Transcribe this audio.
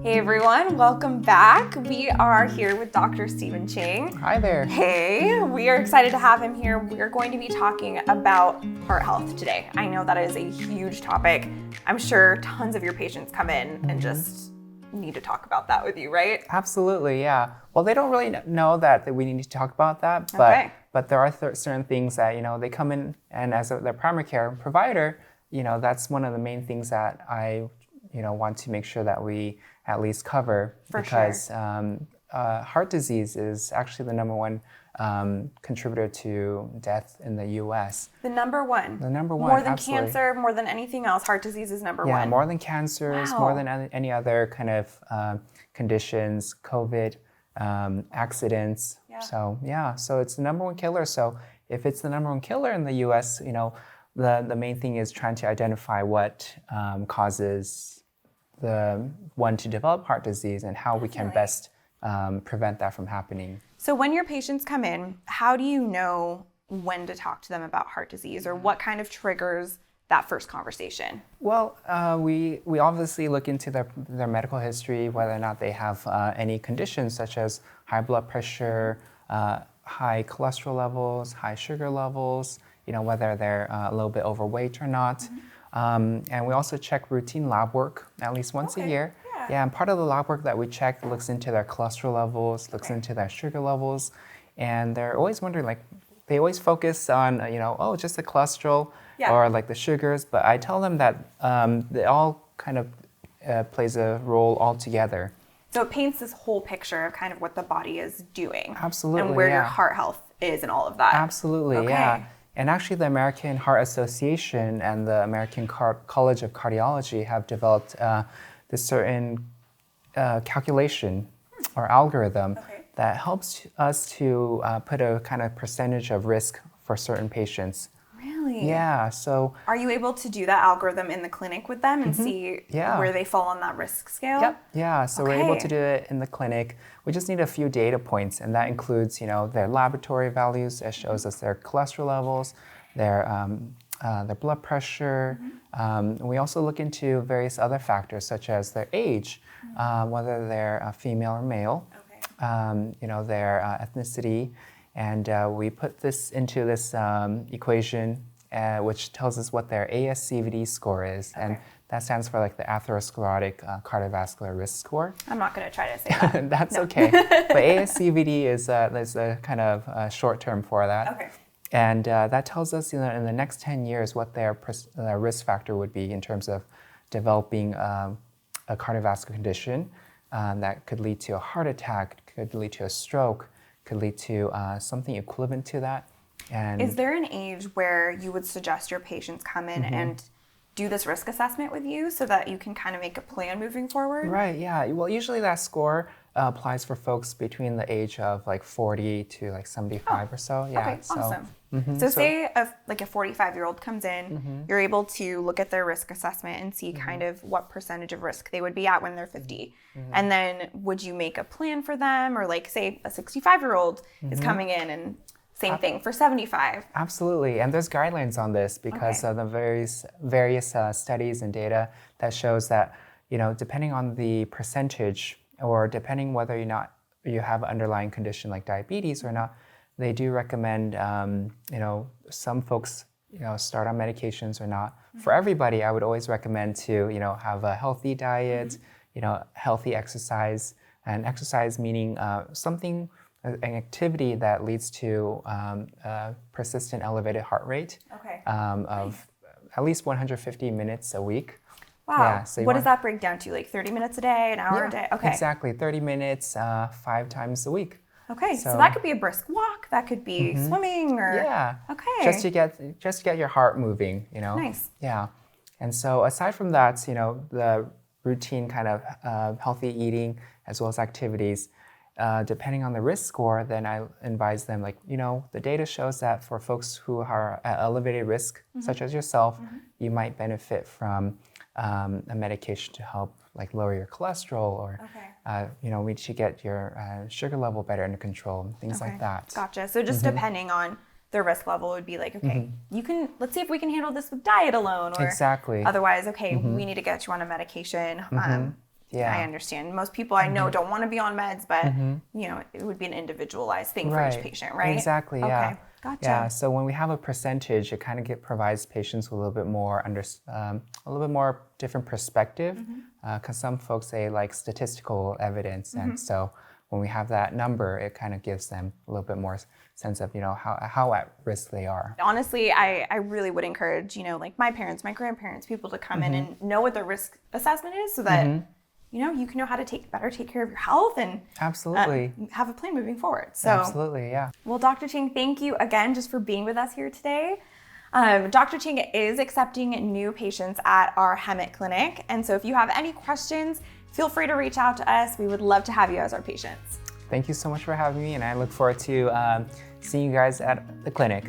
Hey everyone, welcome back. We are here with Dr. Stephen Ching. Hi there. Hey, we are excited to have him here. We are going to be talking about heart health today. I know that is a huge topic. I'm sure tons of your patients come in and just need to talk about that with you, right? Absolutely, yeah. Well, they don't really know that we need to talk about that, but there are certain things that, they come in, and as their primary care provider, that's one of the main things that I, want to make sure that we at least cover. Because heart disease is actually the number one contributor to death in the U.S. The number one? The number one, more than absolutely. cancer, more than anything else, heart disease is number one? Yeah, more than cancers, more than any other kind of conditions, COVID, accidents. Yeah. So it's the number one killer. So if it's the number one killer in the U.S., the main thing is trying to identify what causes the one to develop heart disease and how we can best prevent that from happening. So when your patients come in, how do you know when to talk to them about heart disease, or what kind of triggers that first conversation? Well, we obviously look into their medical history, whether or not they have any conditions such as high blood pressure, high cholesterol levels, high sugar levels, whether they're a little bit overweight or not. And we also check routine lab work at least once a year. Yeah, and part of the lab work that we check looks into their cholesterol levels, looks into their sugar levels, and they're always wondering, they always focus on, just the cholesterol or the sugars, but I tell them that they all kind of plays a role all together. So it paints this whole picture of kind of what the body is doing. Absolutely, and where your heart health is and all of that. Absolutely, yeah. And actually, the American Heart Association and the American College of Cardiology have developed this certain calculation or algorithm that helps us to put a kind of percentage of risk for certain patients. Really? Yeah. So are you able to do that algorithm in the clinic with them and see where they fall on that risk scale? Yep. Yeah. So we're able to do it in the clinic. We just need a few data points, and that includes, their laboratory values. It shows us their cholesterol levels, their blood pressure. We also look into various other factors such as their age, whether they're female or male, their ethnicity, and we put this into this equation, which tells us what their ASCVD score is, and that stands for the atherosclerotic cardiovascular risk score. I'm not going to try to say that. That's okay. But ASCVD is a kind of short term for that. Okay. And that tells us, in the next 10 years, what their risk factor would be in terms of developing a cardiovascular condition that could lead to a heart attack, could lead to a stroke, could lead to something equivalent to that. And is there an age where you would suggest your patients come in and do this risk assessment with you so that you can kind of make a plan moving forward? Right, yeah. Well, usually that score applies for folks between the age of 40 to 75 or so. Yeah. Okay, awesome. So say a 45-year-old comes in, you're able to look at their risk assessment and see kind of what percentage of risk they would be at when they're 50. And then would you make a plan for them? Or say a 65-year-old is coming in and same thing for 75. Absolutely, and there's guidelines on this because of the various studies and data that shows that, depending on the percentage or depending whether or not you have an underlying condition like diabetes or not, they do recommend, some folks, start on medications or not. For everybody, I would always recommend to, have a healthy diet, healthy exercise, and exercise meaning an activity that leads to persistent elevated heart rate of at least 150 minutes a week. Wow. Yeah, so what does that break down to? 30 minutes a day, an hour a day? Okay. Exactly. 30 minutes, 5 times a week. Okay. So that could be a brisk walk. That could be swimming or... Yeah. Okay. Just to get your heart moving, Nice. Yeah. And so aside from that, the routine kind of healthy eating as well as activities, depending on the risk score, then I advise them, the data shows that for folks who are at elevated risk, such as yourself, you might benefit from a medication to help lower your cholesterol or, we should get your sugar level better under control, things like that. Gotcha. So just depending on the risk level would be let's see if we can handle this with diet alone, or exactly. Otherwise, we need to get you on a medication. I understand. Most people I know don't want to be on meds, but you know, it would be an individualized thing for each patient, right? Exactly. Yeah. Okay. Gotcha. Yeah. So when we have a percentage, it kind of provides patients with a little bit more a little bit more different perspective, because some folks say like statistical evidence, and so when we have that number, it kind of gives them a little bit more sense of, you know, how at risk they are. Honestly, I really would encourage, you know, like my parents, my grandparents, people to come in and know what the risk assessment is, so that you know, you can know how to better take care of your health and absolutely have a plan moving forward. So absolutely, yeah. Well, Dr. Ching, thank you again just for being with us here today. Dr. Ching is accepting new patients at our Hemet clinic, and so if you have any questions, feel free to reach out to us. We would love to have you as our patients. Thank you so much for having me, and I look forward to seeing you guys at the clinic.